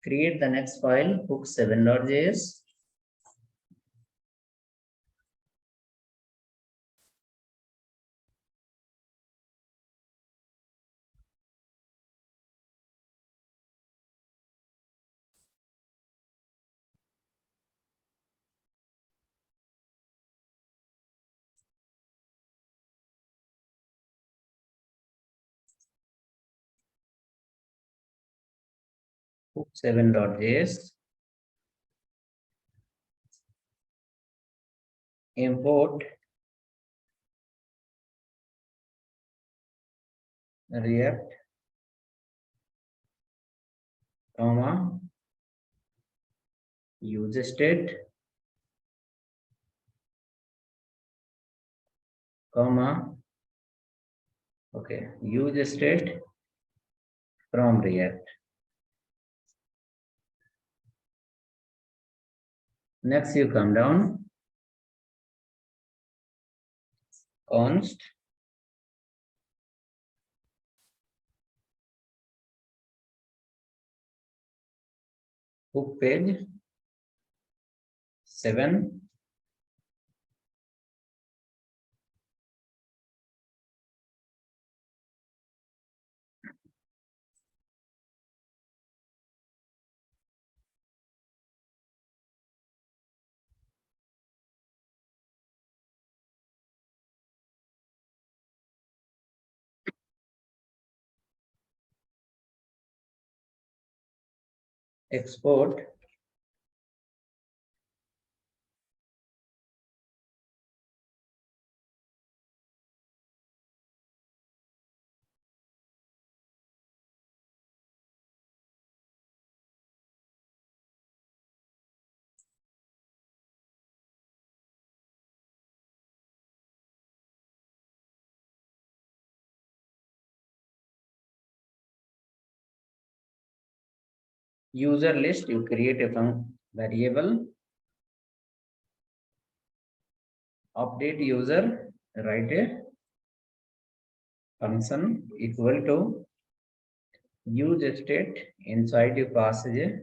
Create the next file, hook7.js. Hook7.js. Import React, comma, use state, comma, okay, use state from React. Next, you come down, const, hook page 7, export user list. You create a variable, update user, write a function equal to use state. Inside you pass a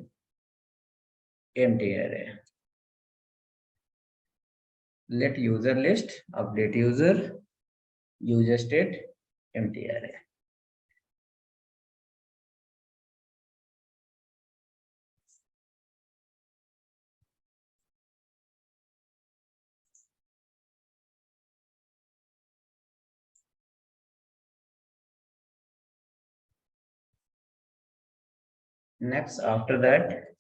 empty array. Let user list, update user state, empty array. Next, after that,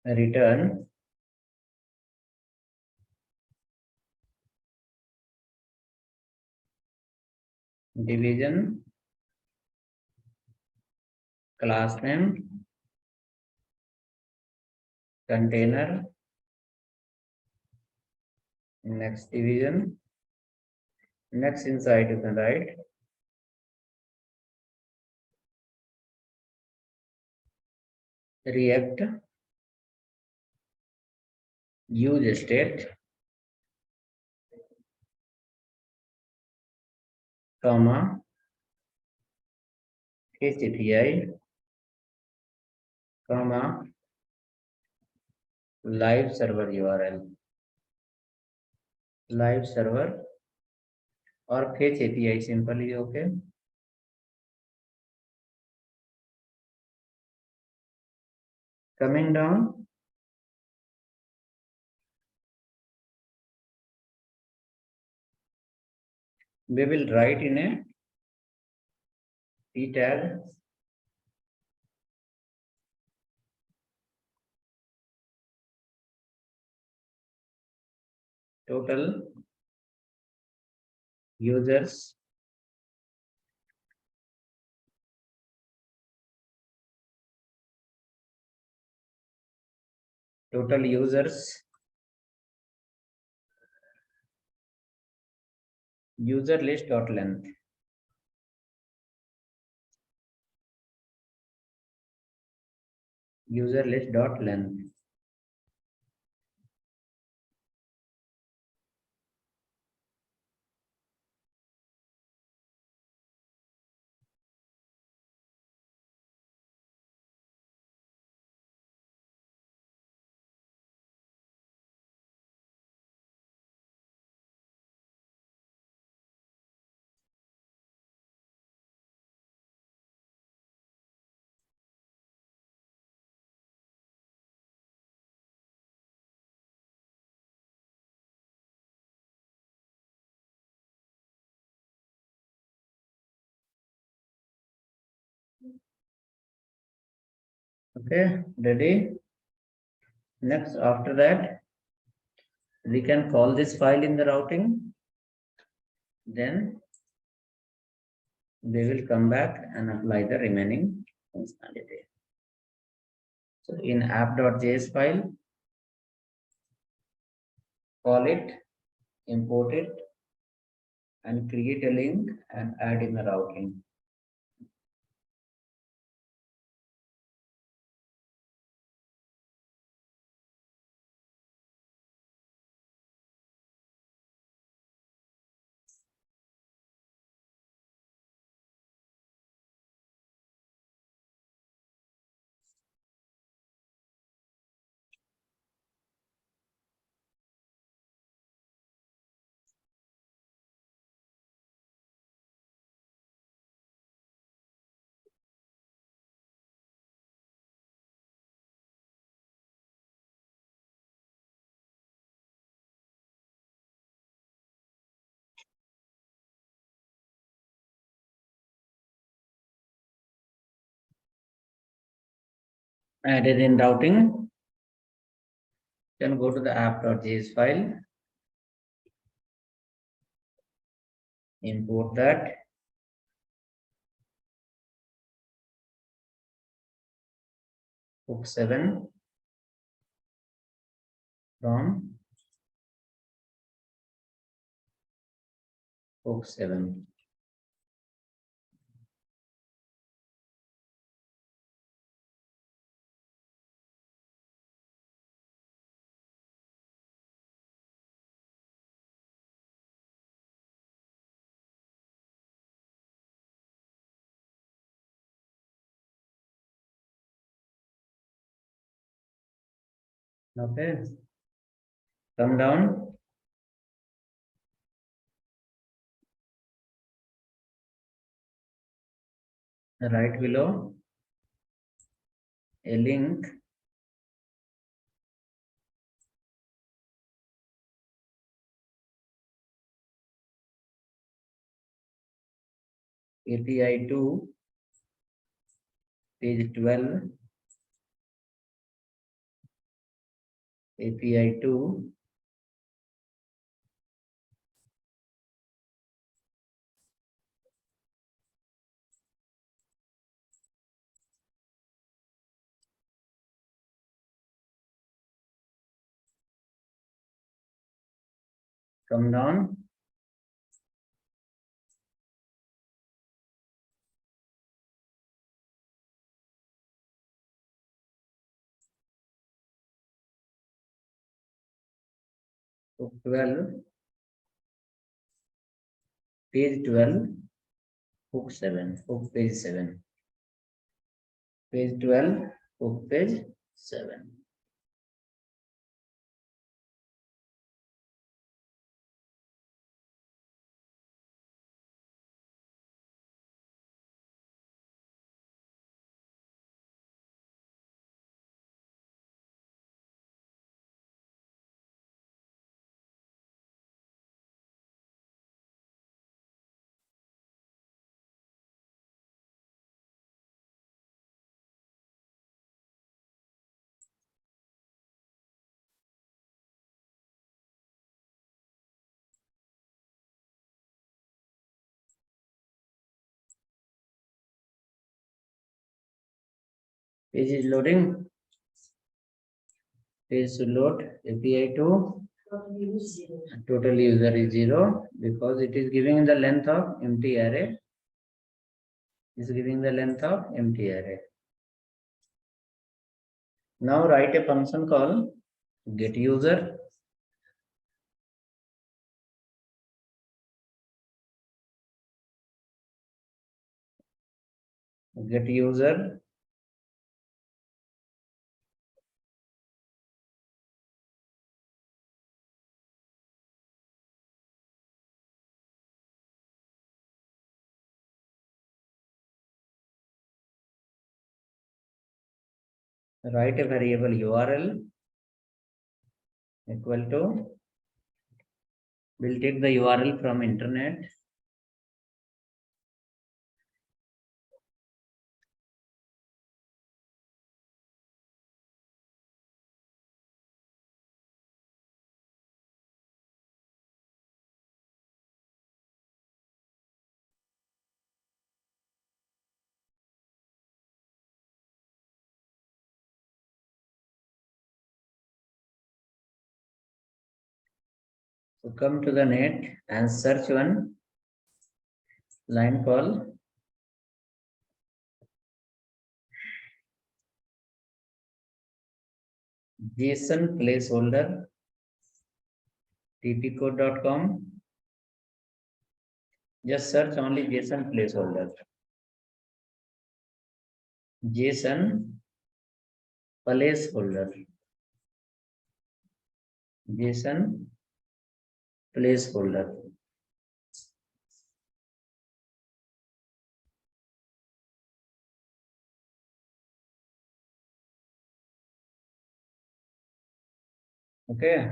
return division, class name, container, next division, next inside you can write React use state, comma, HTTP, comma, live server URL, live server or fetch API simply, okay. Coming down, we will write in a P tag total users user list dot length, user list dot length. Okay, ready? Next, after that, we can call this file in the routing. Then we will come back and apply the remaining functionality. So in app.js file, call it, import it, and create a link and add in the routing. Added in routing. Then go to the app.js file, import that, hook 7 from hook 7. Okay, come down. Right below a link API to page 12, API to come down. Hook 12, page 12, hook 7, hook page 7. Page 12, hook page 7. Page is loading. Page should load. API to total user is 0 because it is giving the length of empty array. Is giving the length of empty array. Now write a function called get user. Get user. Write a variable URL equal to. We'll take the URL from internet. So come to the net and search one line called JSON placeholder tpcode.com. Just search only JSON placeholder. JSON placeholder. JSON placeholder. Okay.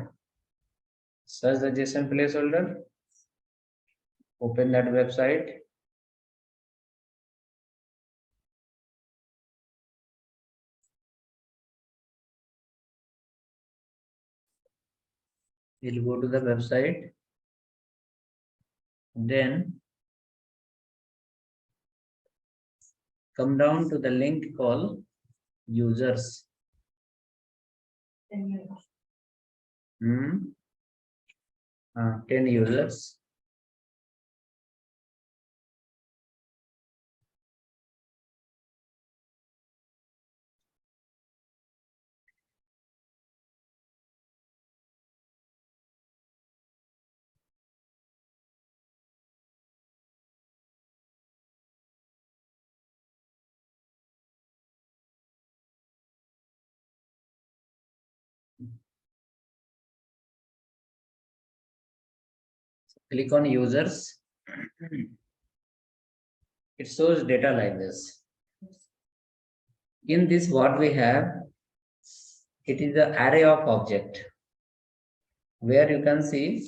Search the JSON placeholder. Open that website. We'll go to the website. Then come down to the link called users. 10 users. Click on users. It shows data like this. In this, what we have, it is the array of object where you can see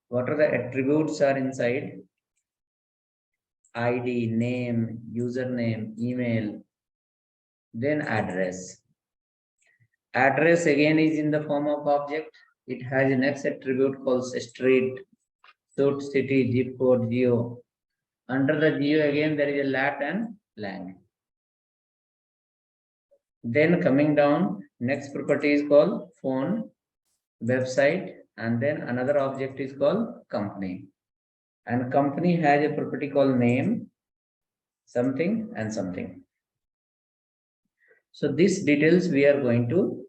what are the attributes are inside. ID, name, username, email, then address. Address again is in the form of object. It has a next attribute called street, city, zip code, geo. Under the geo again there is a lat and lang. Then coming down, next property is called phone, website, and then another object is called company. And company has a property called name, something and something. So these details we are going to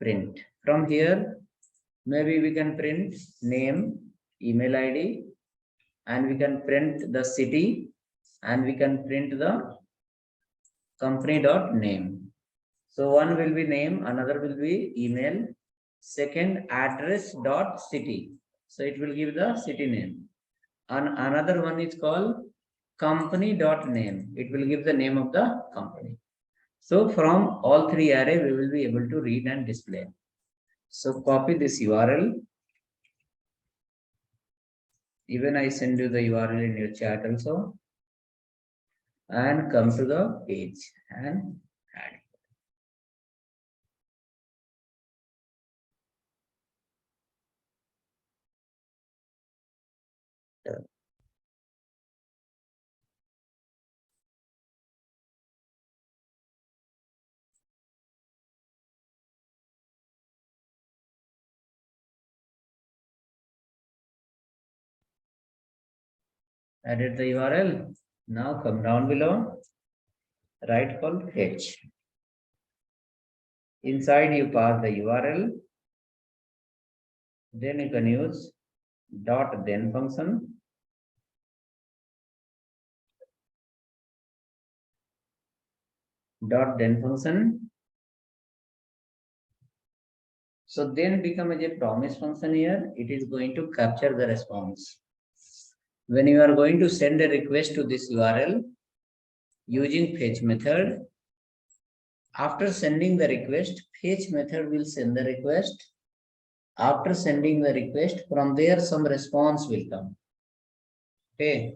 print. From here, maybe we can print name, email ID, and we can print the city, and we can print the company.name. So one will be name, another will be email, second address.city. So it will give the city name. And another one is called company.name. It will give the name of the company. So from all three array, we will be able to read and display. So copy this URL. Even I send you the URL in your chat also. And come to the page and add. Added the URL. Now come down below. Write called H. Inside you pass the URL. Then you can use dot then function. Dot then function. So then become as a promise function here. It is going to capture the response. When you are going to send a request to this URL using fetch method, after sending the request, fetch method will send the request. After sending the request, from there some response will come. Okay,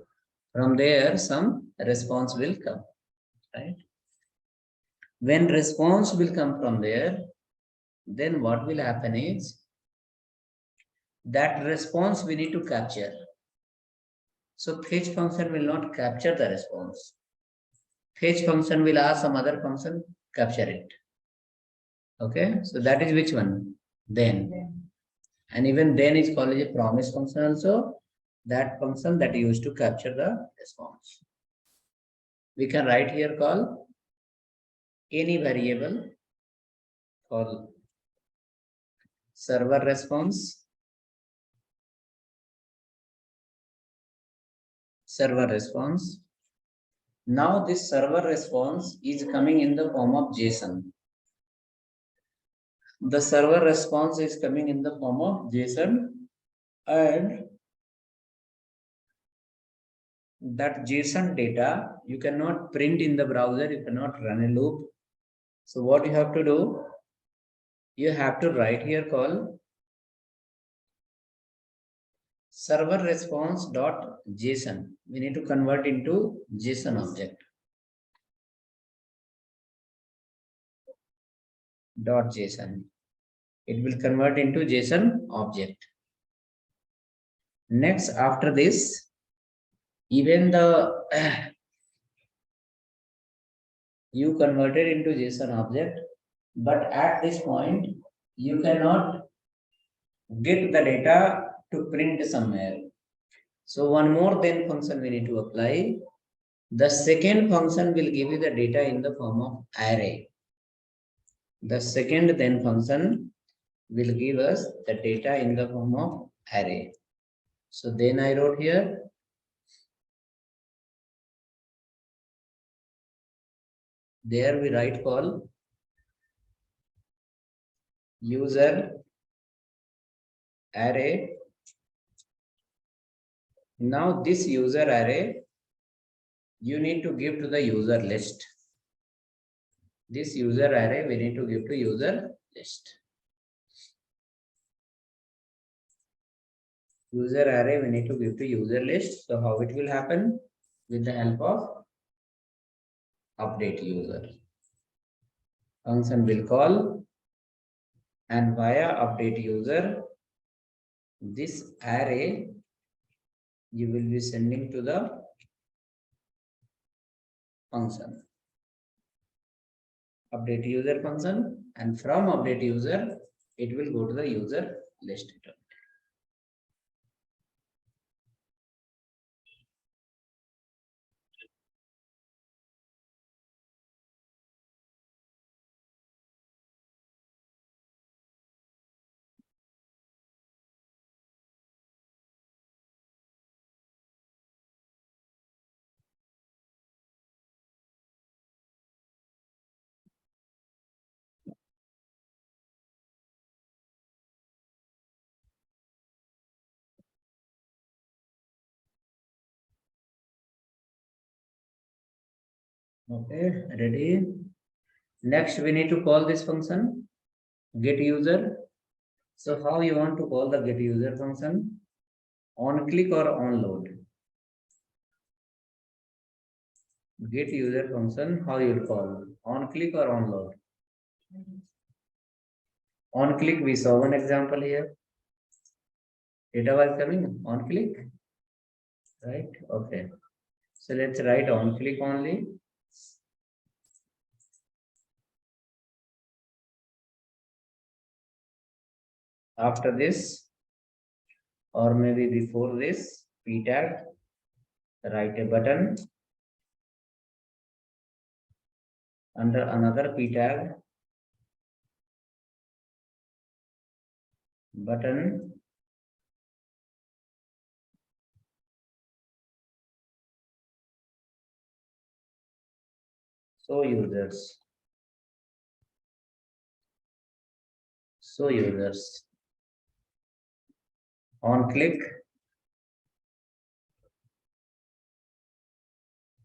from there some response will come, right? When response will come from there, then what will happen is that response we need to capture. So fetch function will not capture the response. Fetch function will ask some other function capture it. Okay, so that is which one? Then. And even then is called as a promise function also. That function that used to capture the response. We can write here call any variable called server response. Server response. Now this server response is coming in the form of JSON. The server response is coming in the form of JSON, and that JSON data you cannot print in the browser, you cannot run a loop. So what you have to do, you have to write here call server response dot JSON. We need to convert into JSON object. Dot JSON. It will convert into JSON object. Next, after this, even the you converted into JSON object, but at this point you cannot get the data to print somewhere. So one more then function we need to apply. The second function will give you the data in the form of array. The second then function will give us the data in the form of array. So then I wrote here there we write call user array. Now this user array you need to give to the user list. This user array we need to give to user list. User array we need to give to user list. So how it will happen? With the help of update user. Function will call, and via update user, this array you will be sending to the function. Update user function, and from update user, it will go to the user list. Okay, ready? Next, we need to call this function get user. So how you want to call the get user function? On click or on load? Get user function, how you will call? On click or on load? On click, we saw one example here. Data was coming on click, right? Okay. So let's write on click only. After this, or maybe before this, p tag, write a button. Under another p tag, button, show users. Show users. On click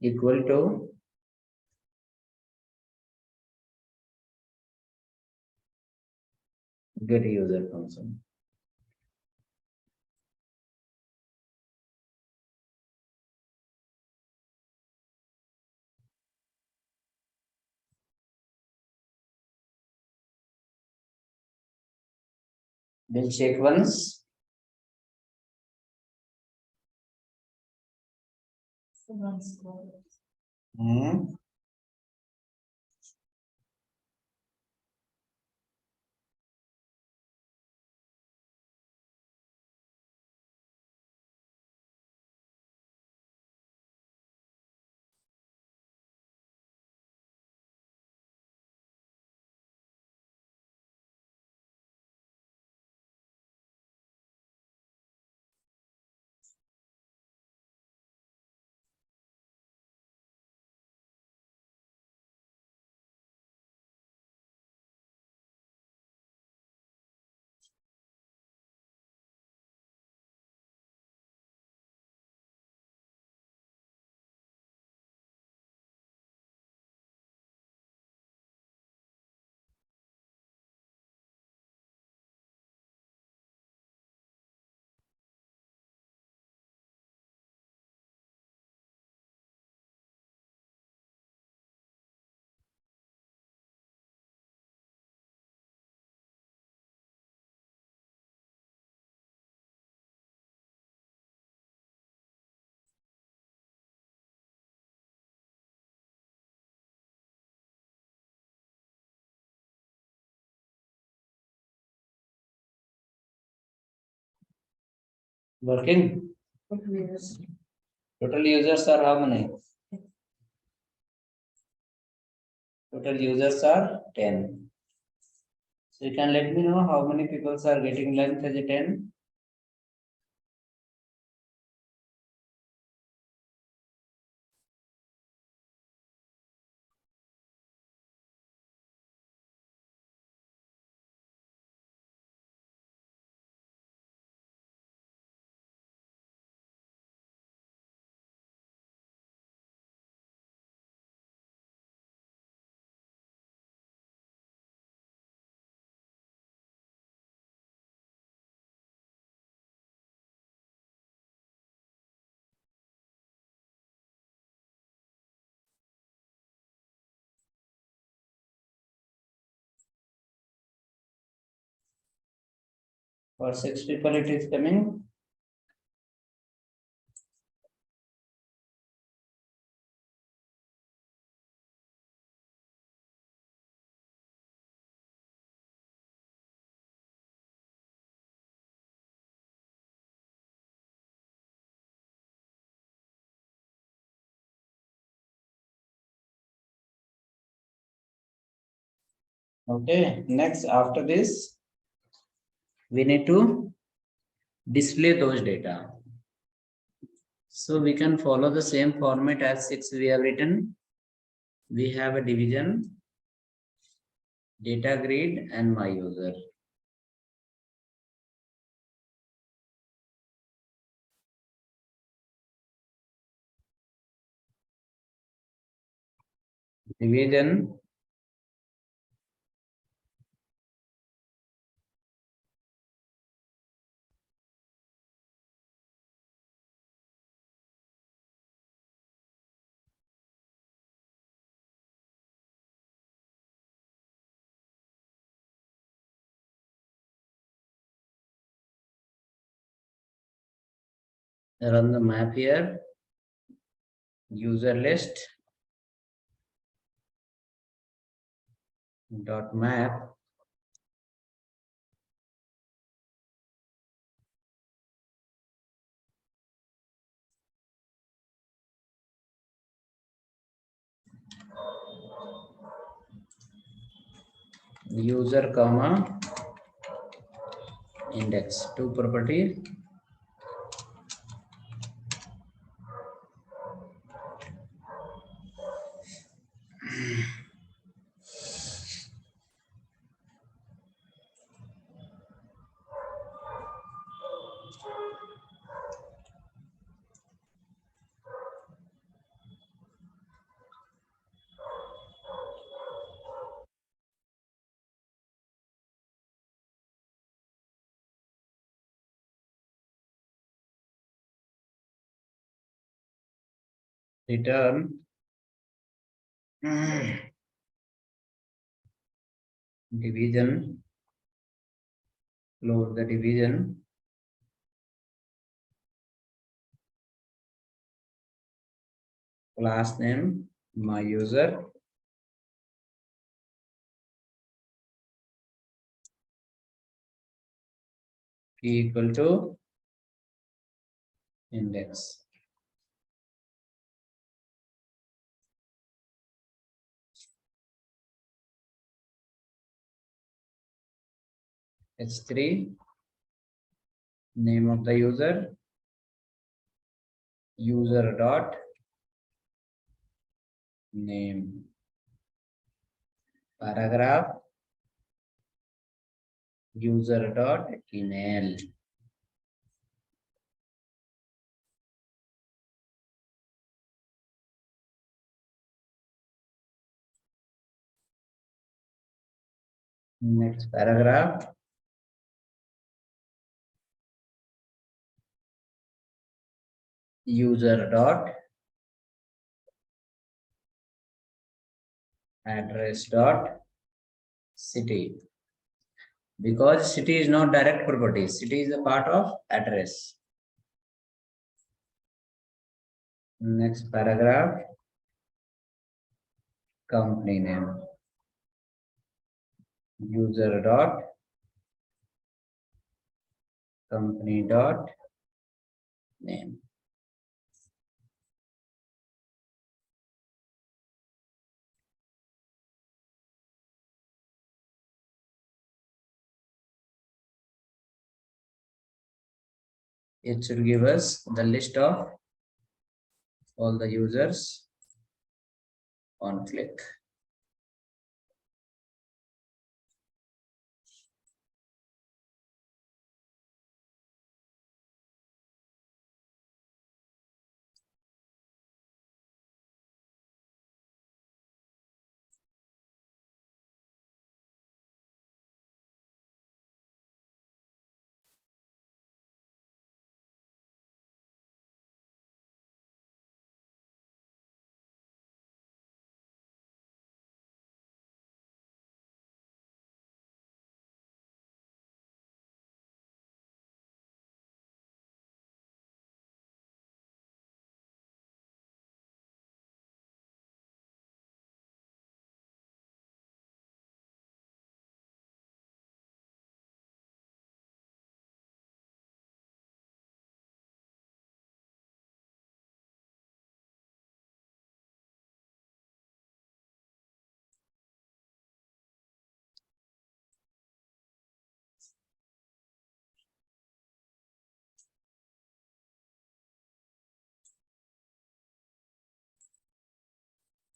equal to get user function. We'll check once. Working. Total users are how many? Total users are 10. So you can let me know how many people are getting length as a 10. For 6 people it is coming. Okay, next after this, we need to display those data. So we can follow the same format as 6 we have written. We have a division, data grid, and my user. Division, run the map here, user list dot map user comma index, two property. Return division, close the division, class name my user, key equal to index. H3, name of the user dot name, paragraph, user dot email. Next paragraph, user dot address dot city, because city is not direct property, city is a part of address. Next paragraph, company name, user dot company dot name. It should give us the list of all the users on click.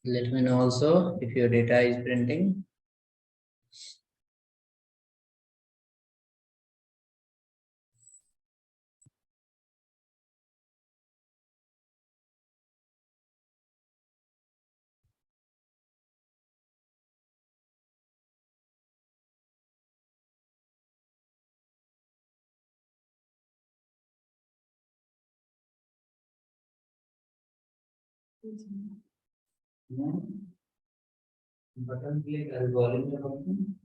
Let me know also if your data is printing. Button click as volume button.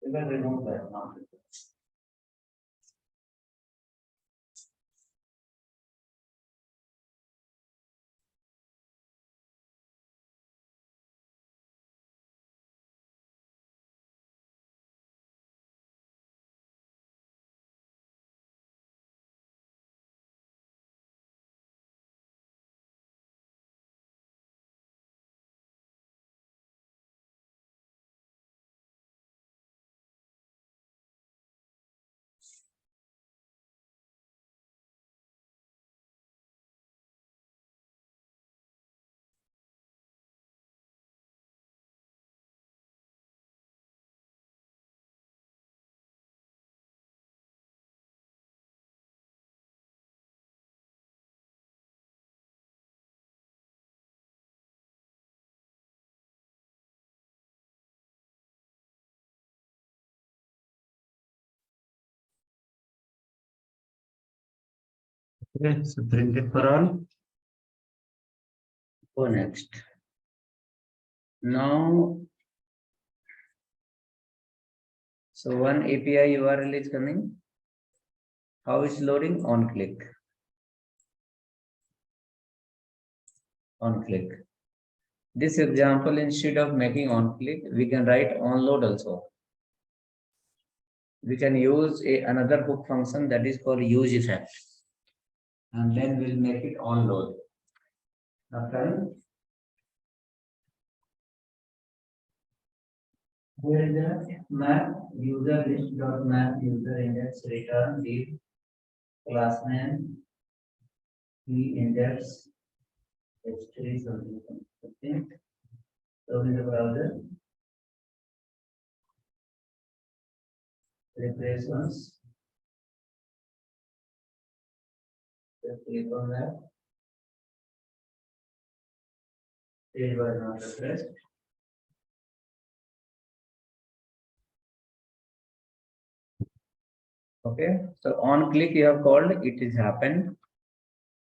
You can remove that now. Okay, so print it for all. Go next. Now, so one API URL is coming. How is loading? On click. On click. This example, instead of making on click, we can write on load also. We can use another hook function that is called use effect. And then we'll make it on load. Okay. Here is the map user list dot map user index return the class name key index h3 something. Okay. So in the browser, refresh once. Just click on that. It was not refreshed. Okay, so on click you have called, it is happened.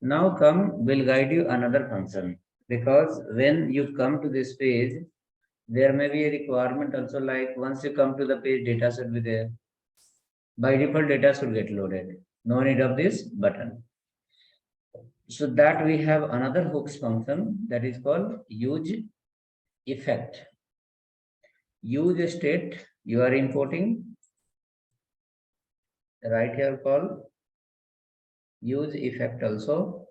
Now come, will guide you another function, because when you come to this page, there may be a requirement also, like once you come to the page, data should be there. By default, data should get loaded. No need of this button. So that we have another hooks function that is called use effect. Use state you are importing. Right here call use effect also.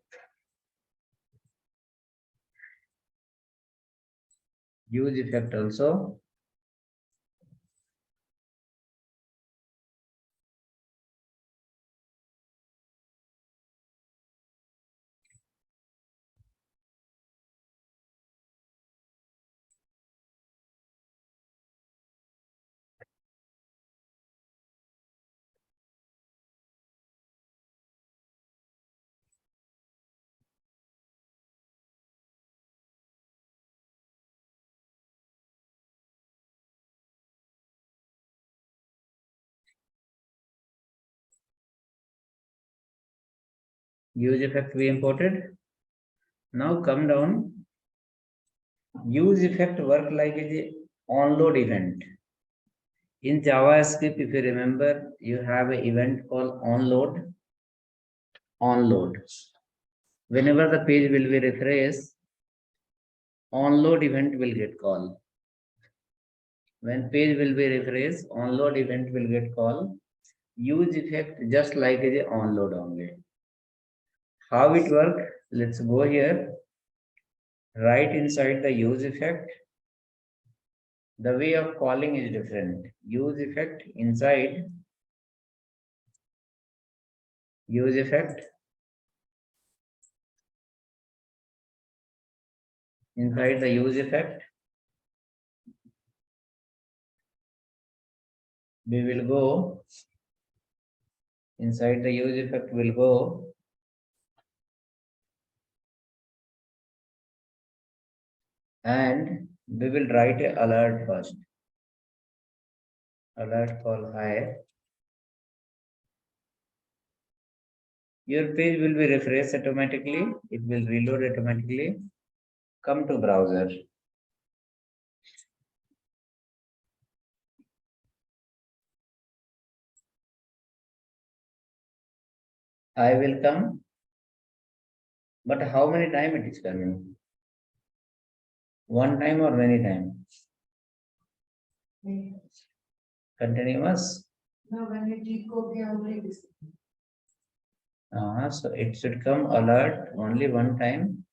Use effect also. Use effect we imported. Now come down. Use effect work like a onload event. In JavaScript, if you remember, you have an event called onload. Onload. Whenever the page will be refreshed, onload event will get called. When page will be refreshed, onload event will get called. Use effect just like a onload only. How it work? Let's go here. Right inside the use effect, the way of calling is different. Use effect inside use effect. Inside the use effect, we will go inside the use effect, will go and we will write a alert first. Alert call hi. Your page will be refreshed automatically. It will reload automatically. Come to browser. I will come. But how many time it is coming? One time or many times? Continuous. No, when you decode the already. So it should come alert only one time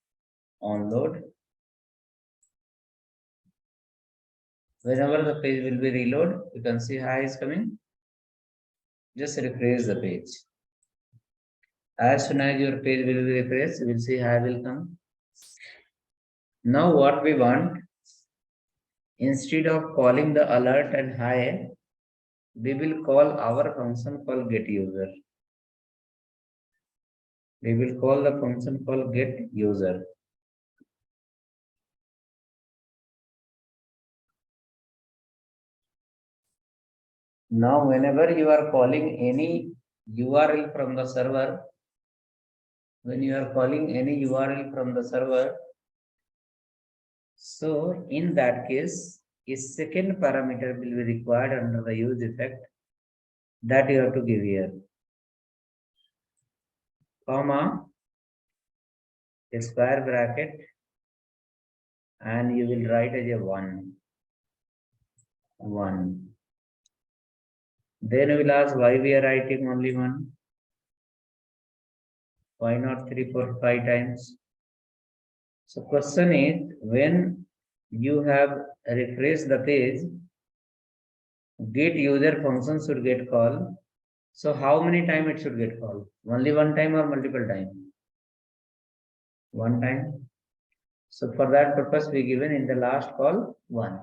on load. Whenever the page will be reload, you can see hi is coming. Just refresh the page. As soon as your page will be refreshed, you will see hi will come. Now what we want, instead of calling the alert and hi, we will call our function called get user. We will call the function called get user. Now, whenever you are calling any URL from the server, when you are calling any URL from the server, so in that case, a second parameter will be required under the use effect that you have to give here, comma, a square bracket, and you will write as a 1. Then we will ask why we are writing only 1. Why not 3, 4, 5 times? So question is, when you have refreshed the page, get user function should get called. So how many time it should get called? Only one time or multiple time? One time. So for that purpose, we given in the last call 1.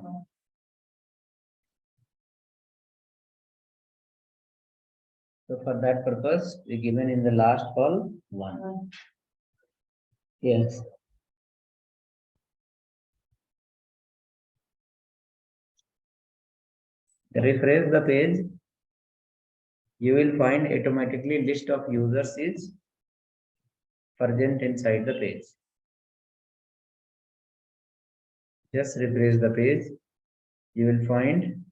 So for that purpose, we given in the last call 1. Yes. Refresh the page. you will find automatically list of users is present inside the page. Just refresh the page. You will find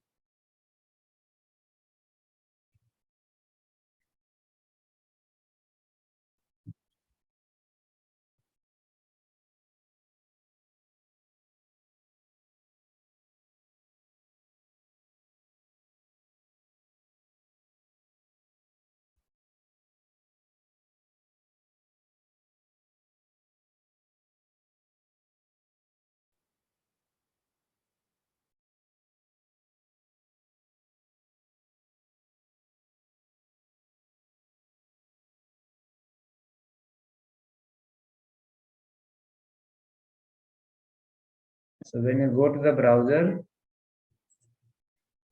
so when you go to the browser,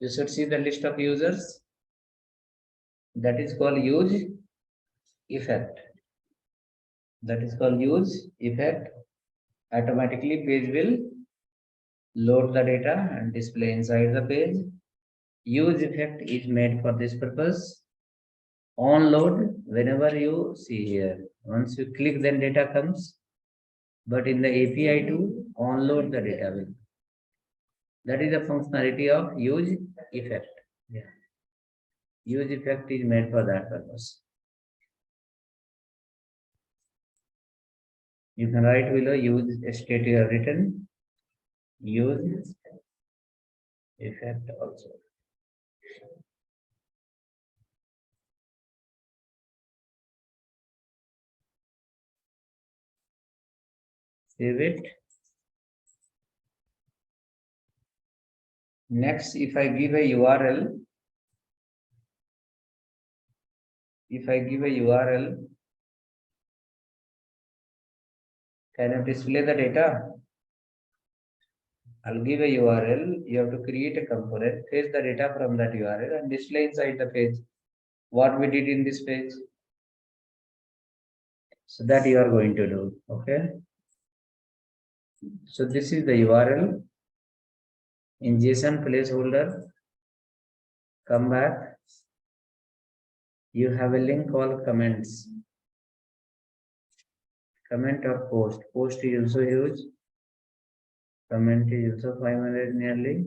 you should see the list of users. That is called use effect. That is called use effect. Automatically page will load the data and display inside the page. Use effect is made for this purpose. On load, whenever you see here, once you click, then data comes. But in the API to on load, the data will. That is the functionality of use effect. Yeah. Use effect is made for that purpose. You can write below use state you have written. Use effect also. Save it. Next, if I give a URL, can you display the data? I'll give a URL. You have to create a component, fetch the data from that URL and display inside the page. What we did in this page. So that you are going to do. Okay. So this is the URL in JSON placeholder. Come back. You have a link called comments. Comment or post. Post is also huge. Comment is also 500 nearly.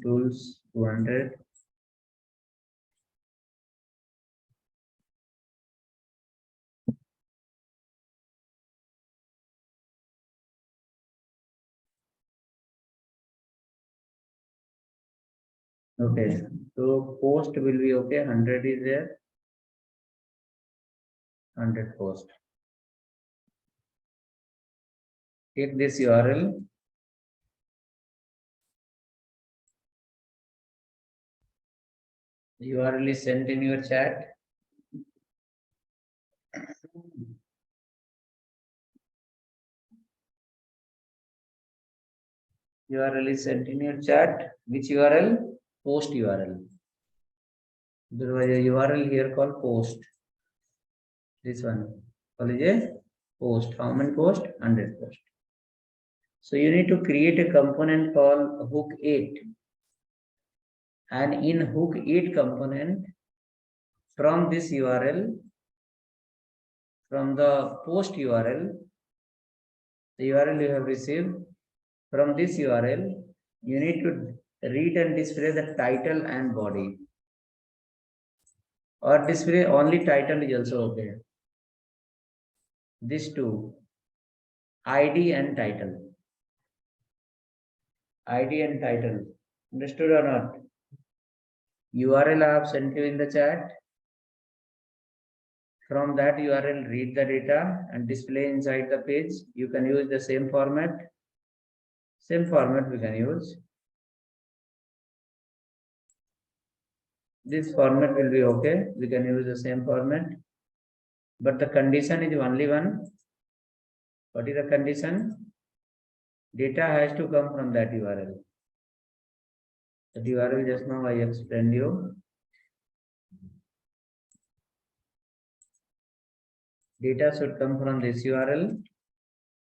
Tools 200. Okay, so post will be okay. 100 is there. 100 post. Take this URL. The URL is sent in your chat. URL is sent in your chat. Which URL? Post URL. There was a URL here called post. This one. Call it a post. How many post? 100 post. So you need to create a component called hook 8. And in hook 8 component, from this URL, from the post URL, the URL you have received, from this URL, you need to read and display the title and body. Or display only title is also okay. These two, ID and title. ID and title. Understood or not? URL I have sent you in the chat. From that URL, read the data and display inside the page. You can use the same format. Same format we can use. This format will be okay. We can use the same format. But the condition is only one. What is the condition? Data has to come from that URL. The URL just now I explained you. Data should come from this URL.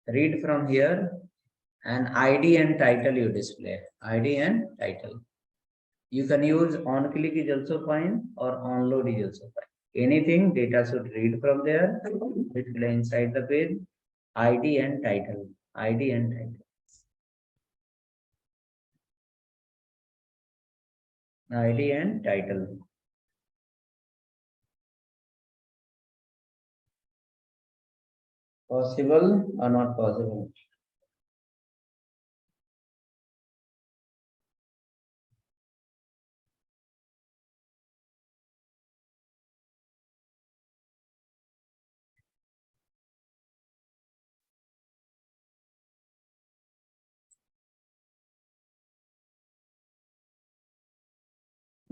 Read from here and ID and title you display. ID and title. You can use on click is also fine or on load is also fine. Anything data should read from there. It will inside the page. ID and title. ID and title. ID and title. Possible or not possible?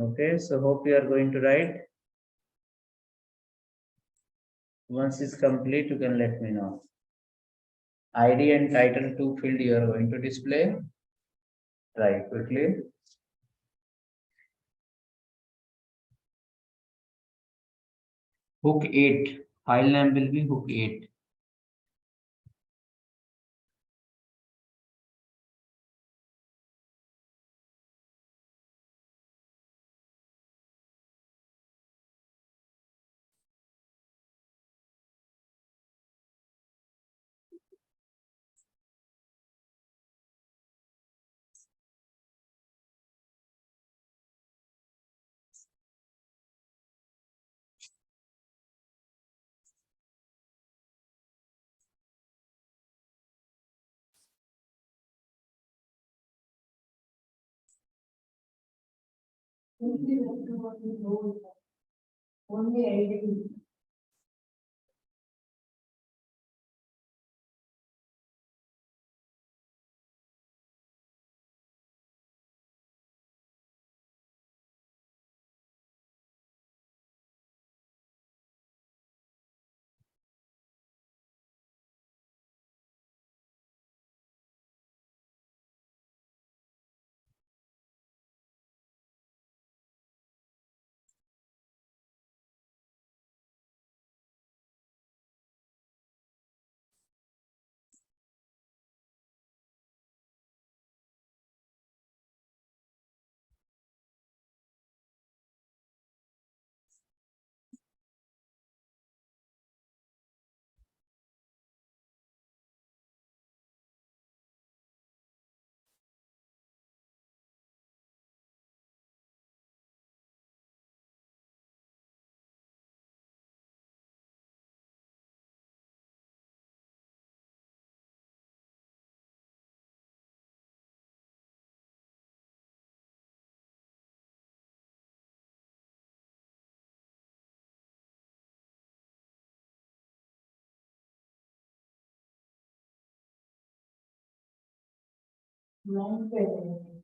Okay, so hope you are going to write. Once it's complete, you can let me know. ID and title two field you are going to display. Try quickly. Hook 8. File name will be hook 8. Only ID. Non-payment.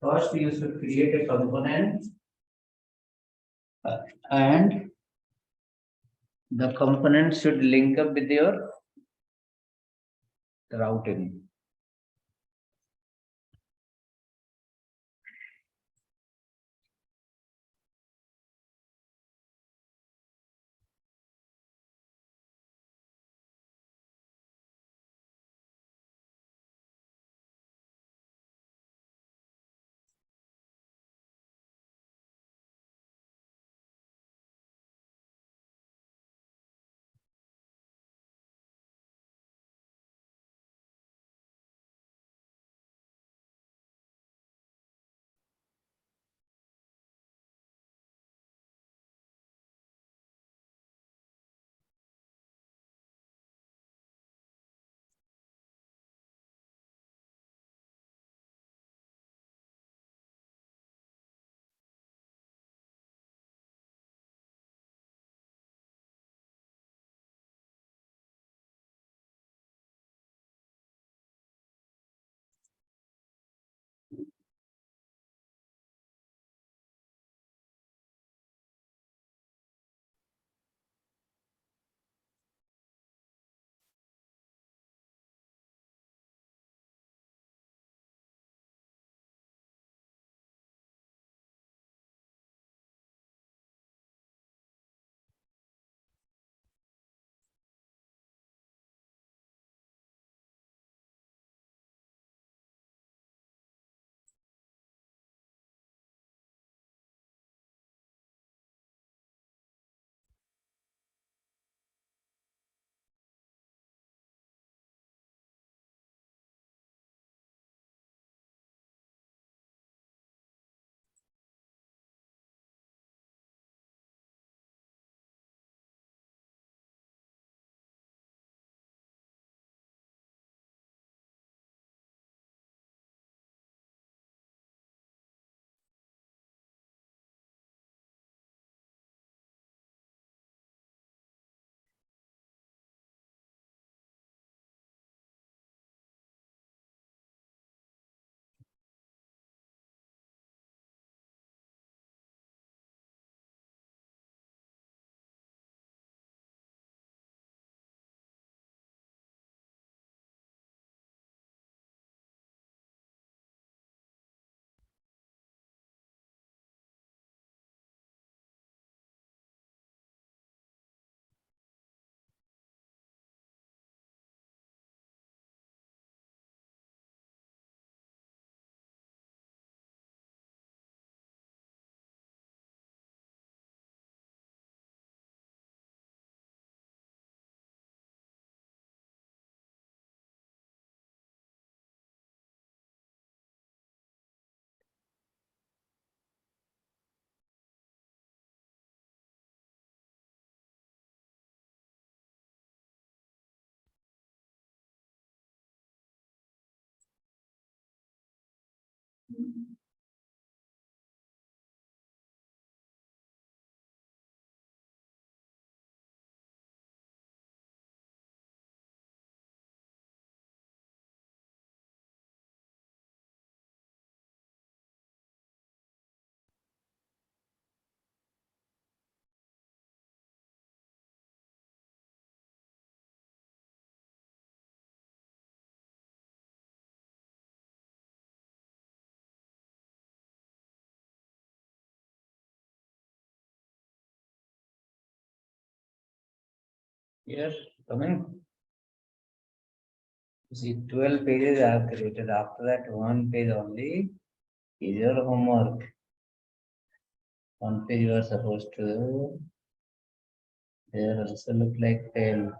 First, you should create a component and the component should link up with your routing. Here, coming. See, 12 pages I have created. After that, one page only is your homework. One page you are supposed to. There also look like 10.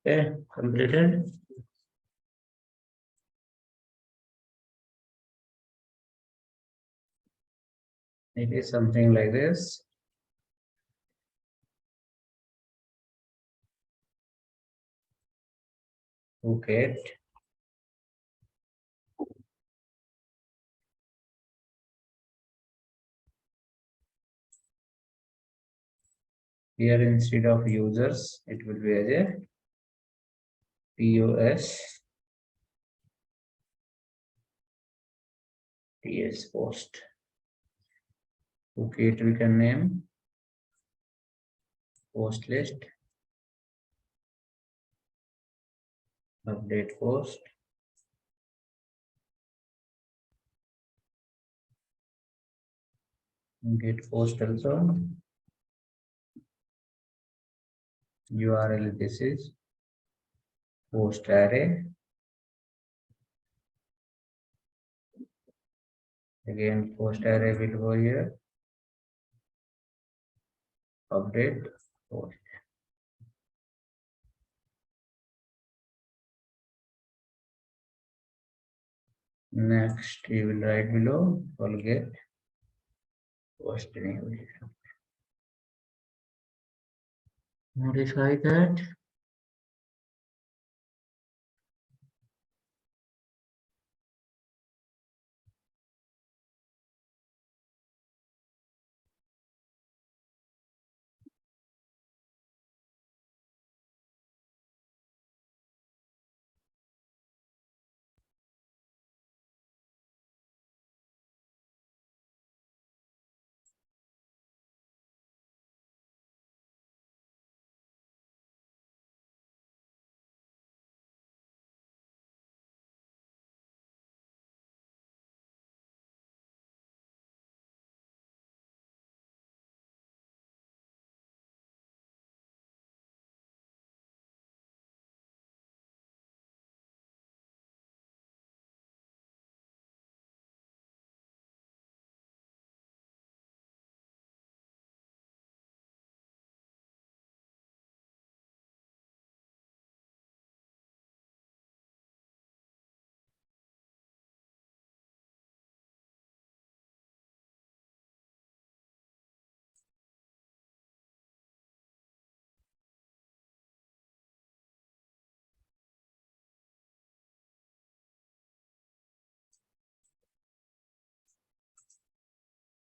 Okay, completed. It is something like this. Phuket. Here instead of users, it will be as a POS TS post. Phuket we can name post list, update post, get post also. URL this is post array. Again post array will go here. Update post. Next you will write below forget post enable. Modify that.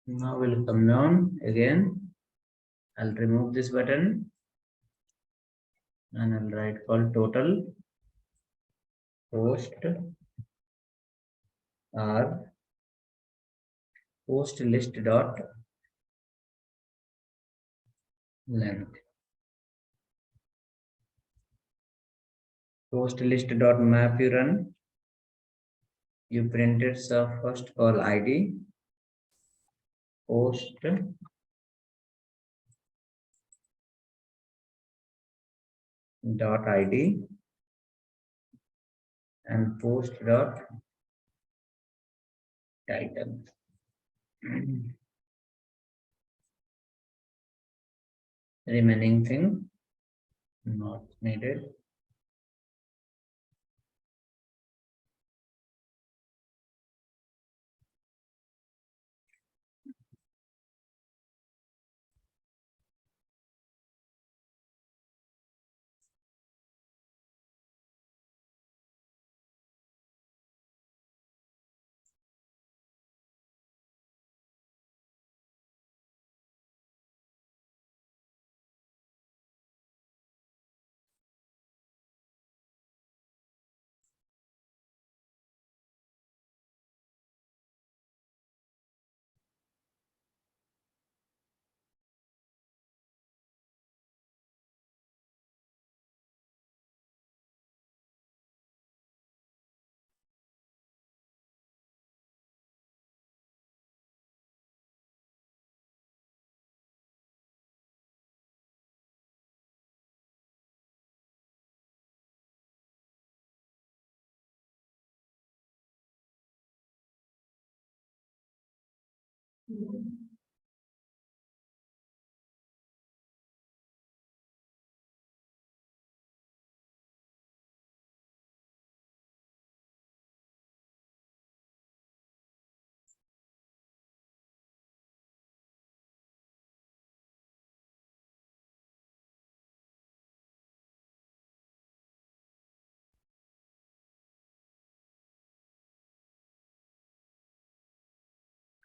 Now we'll come down again. I'll remove this button and I'll write called total post or post list dot length. Post list dot map you run. You printed the first call ID. Post dot ID and post dot title. Remaining thing not needed.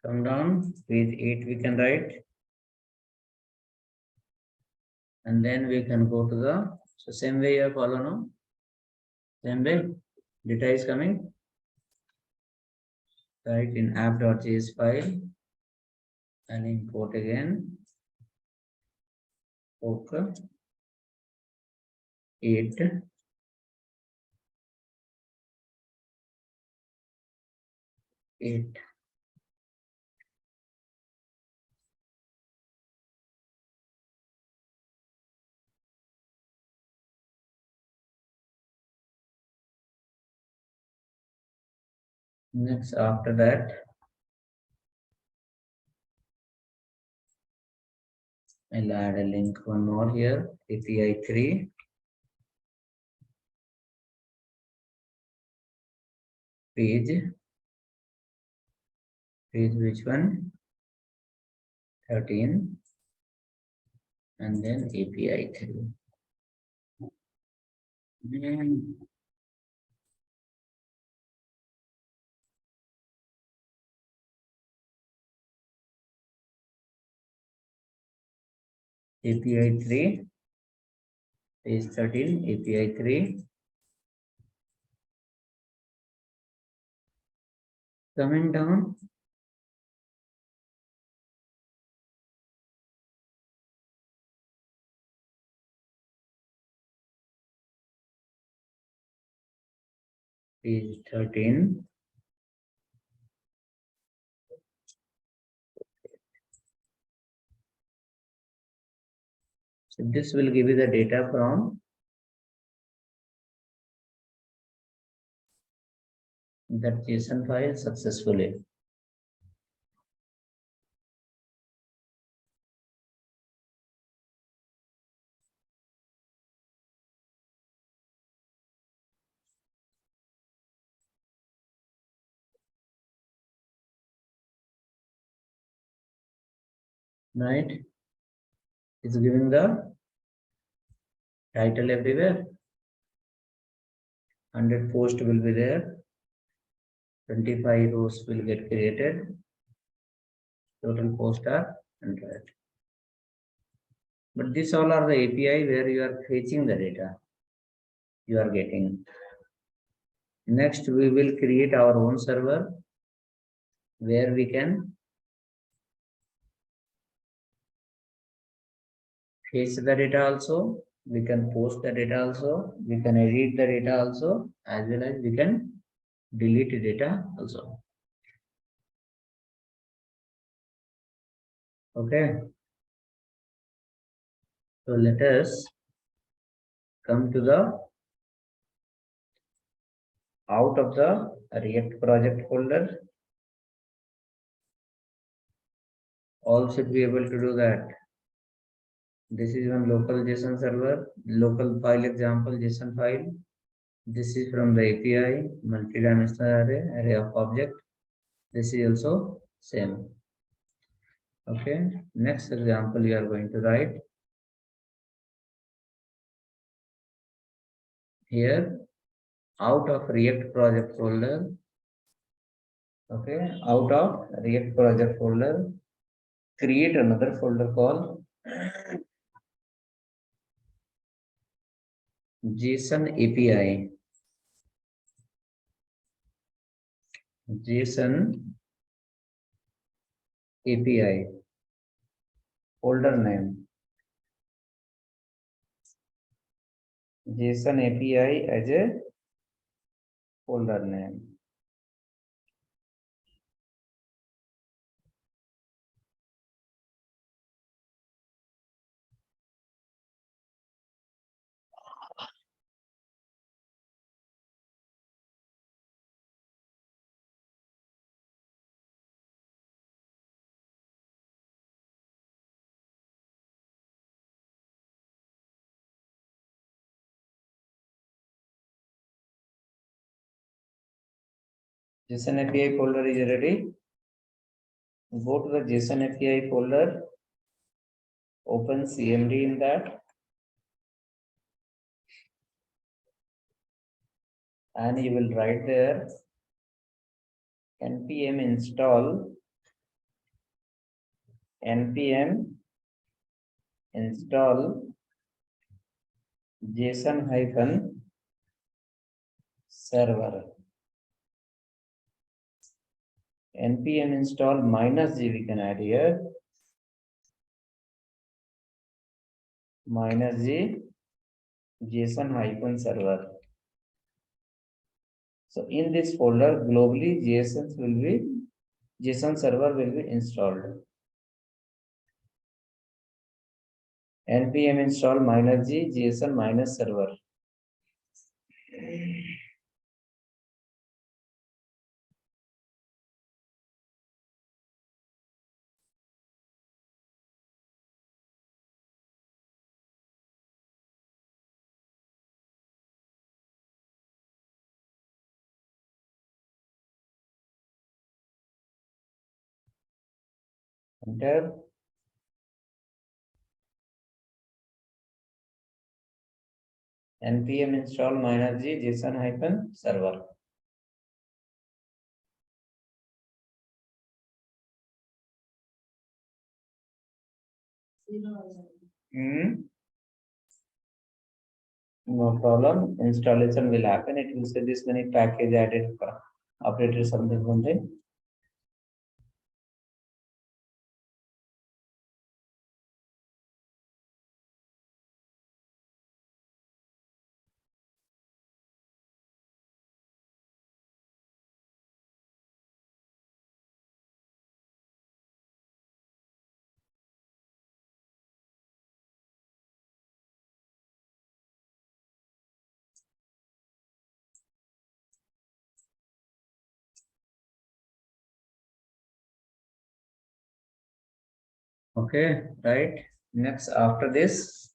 Come down, page 8 we can write. And then we can go to the, so same way you follow now. Same way, data is coming. Right in app.js file and import again. Okay. 8. Next, after that, I'll add a link one more here, API 3. Page which one? 13. And then API 3. API 3, page 13, API 3. Coming down, page 13. So this will give you the data from that JSON file successfully. Right? It's giving the title everywhere. 100 posts will be there. 25 rows will get created. total posts are 100. But this all are the API where you are fetching the data you are getting. Next, we will create our own server where we can fetch the data also, we can post the data also, we can edit the data also, as well as we can delete the data also. Okay. So let us come to the out of the React project folder. All should be able to do that. This is one local JSON server, local file example JSON file. This is from the API, multi-dimensional array of object. This is also same. Okay, next example you are going to write. Here, out of React project folder, okay, out of React project folder, create another folder called JSON API. JSON API folder name. JSON API as a folder name. JSON API folder is ready. Go to the JSON API folder, open CMD in that, and you will write there npm install JSON-server. npm install -g we can add here. -g JSON-server. So in this folder, globally JSON server will be installed. npm install -g JSON-server. Enter. npm install -g JSON-server. No problem. Installation will happen. It will say this many package added operator something. Okay, right. Next, after this,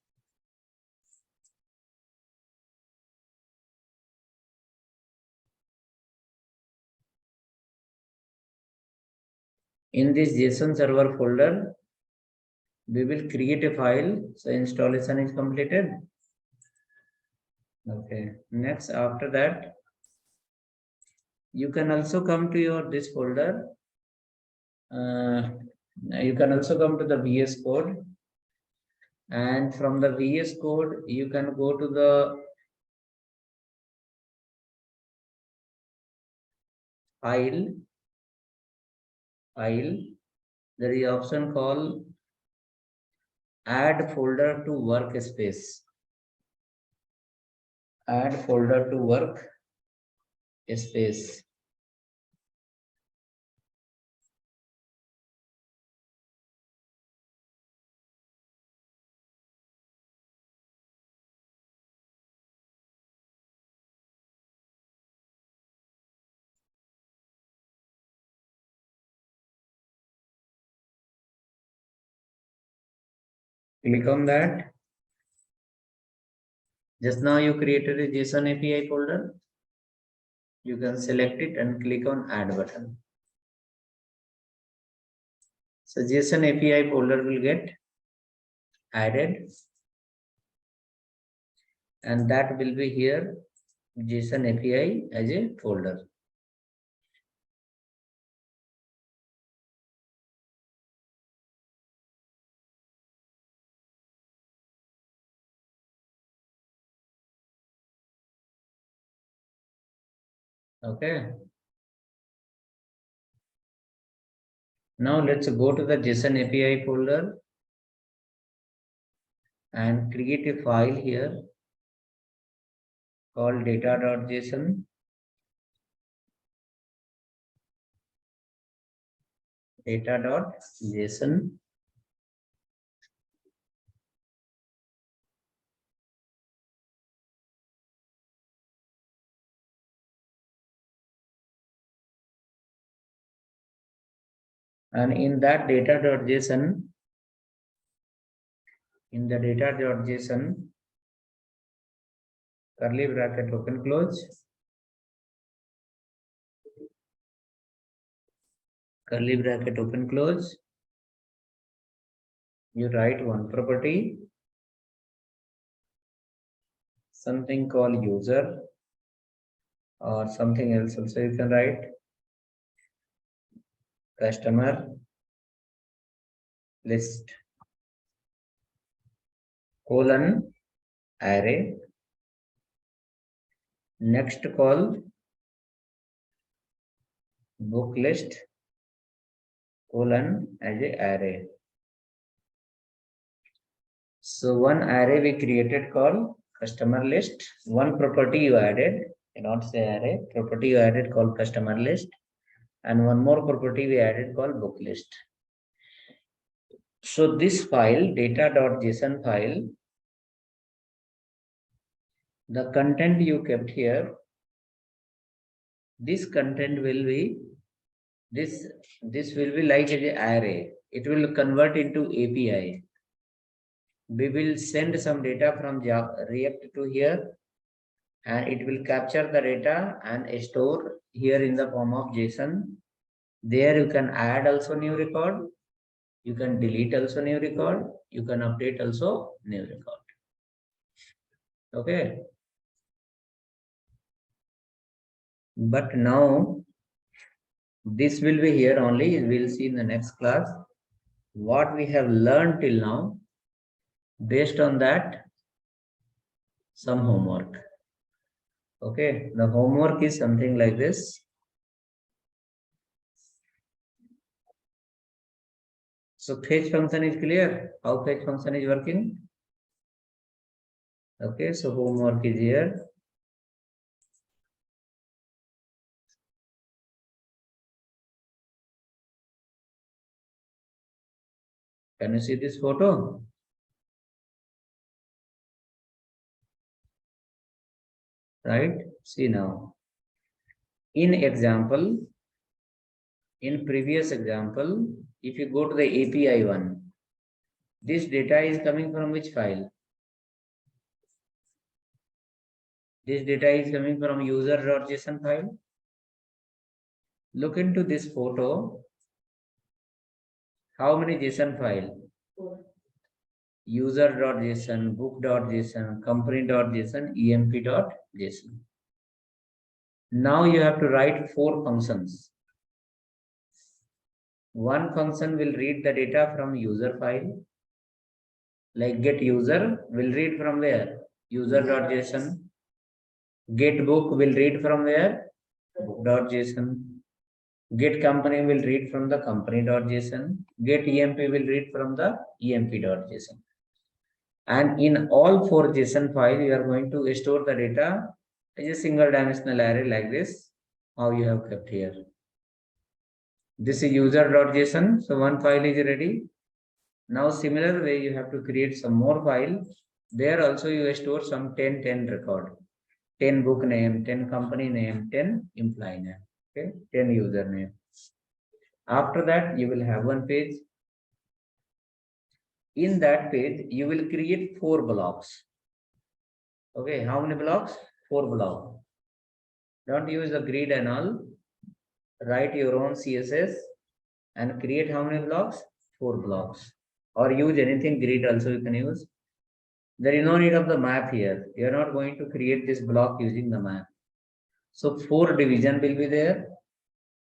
in this JSON server folder, we will create a file. So installation is completed. Okay. Next, after that, you can also come to your this folder. Now you can also come to the VS Code, and from the VS Code you can go to the file. There is option called add folder to workspace. Add folder to workspace. Click on that. Just now you created a JSON API folder. You can select it and click on add button. So JSON API folder will get added, and that will be here JSON API as a folder. Okay. Now let's go to the JSON API folder and create a file here called data.json. Data.json. And in that data.json, curly bracket open close, curly bracket open close, you write one property, something called user, or something else also you can write, customer list, colon array, next call book list, colon as a array. So one array we created called customer list, one property you added, cannot say array, property you added called customer list, and one more property we added called book list. So this file, data.json file, the content you kept here, this content will be, this will be like an array. It will convert into API. We will send some data from React to here, and it will capture the data and store here in the form of JSON. There you can add also new record, you can delete also new record, you can update also new record. Okay. But now this will be here only. We'll see in the next class what we have learned till now. Based on that, some homework. Okay, the homework is something like this. So fetch function is clear. How fetch function is working? Okay, so homework is here. Can you see this photo? Right? See now. In example, in previous example, if you go to the API one, this data is coming from which file? This data is coming from user.json file. Look into this photo. How many JSON file? User.json, book.json, company.json, emp.json. Now you have to write 4 functions. one function will read the data from user file. Like get user will read from where? User.json. Get book will read from where? Book.json. Get company will read from the company.json. Get EMP will read from the EMP.json. And in all 4 JSON files, you are going to store the data as a single dimensional array like this, how you have kept here. This is user.json. So one file is ready. Now similar way, you have to create some more file. There also you store some 10 record. 10 book name, 10 company name, 10 employee name, okay, 10 user name. After that, you will have one page. In that page, you will create 4 blocks. Okay, how many blocks? 4 blocks. Don't use the grid and all. Write your own CSS and create how many blocks? 4 blocks. Or use anything grid also you can use. There is no need of the map here. You are not going to create this block using the map. So 4 division will be there.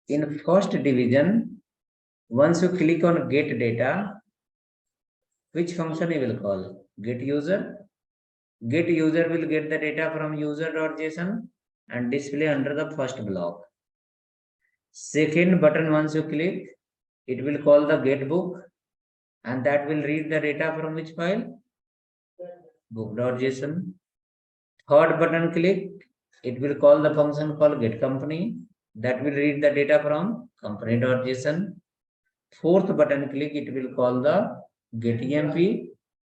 In first division, once you click on get data, which function you will call? Get user. Get user will get the data from user.json and display under the first block. Second button, once you click, it will call the get book and that will read the data from which file? Book.json. Third button click, it will call the function called get company that will read the data from company.json. Fourth button click, it will call the get emp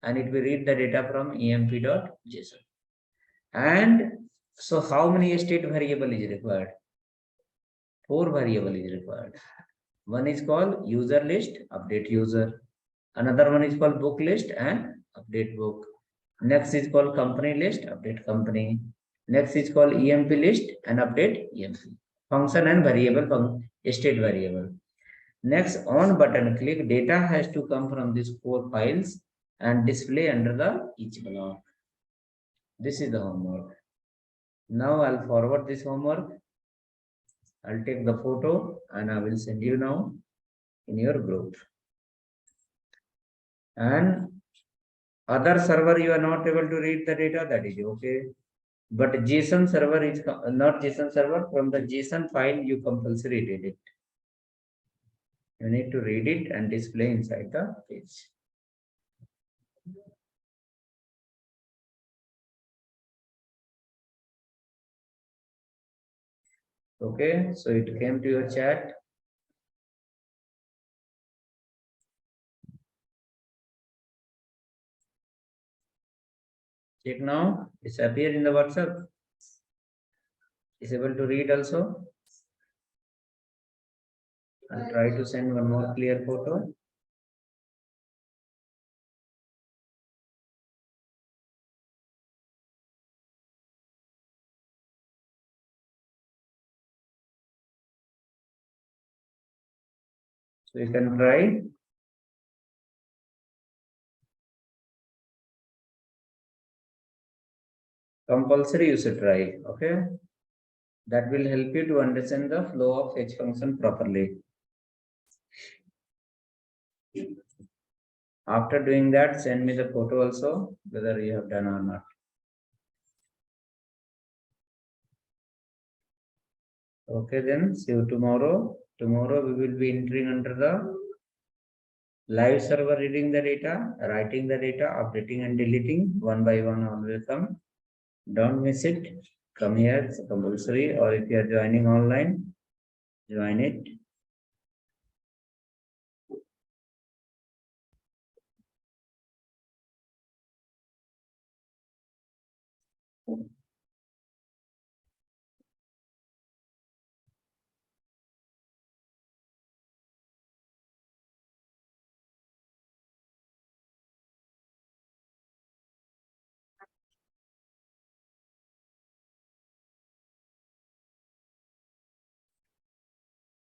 and it will read the data from emp.json. And so how many state variable is required? 4 variable is required. One is called user list, update user. Another one is called book list and update book. Next is called company list, update company. Next is called EMP list and update EMP. Function and variable, state variable. Next, on button click, data has to come from these 4 files and display under the each block. This is the homework. Now I'll forward this homework. I'll take the photo and I will send you now in your group. And other server you are not able to read the data, that is okay. But JSON server is not JSON server. From the JSON file, you compulsory read it. You need to read it and display inside the page. Okay, so it came to your chat. Check now. It's appear in the WhatsApp. Is able to read also. I'll try to send one more clear photo. So you can try. Compulsory you should try. Okay. That will help you to understand the flow of fetch function properly. After doing that, send me the photo also, whether you have done or not. Okay, then see you tomorrow. Tomorrow we will be entering under the live server, reading the data, writing the data, updating and deleting one by one. All will come. Don't miss it. Come here, it's compulsory. Or if you are joining online, join it.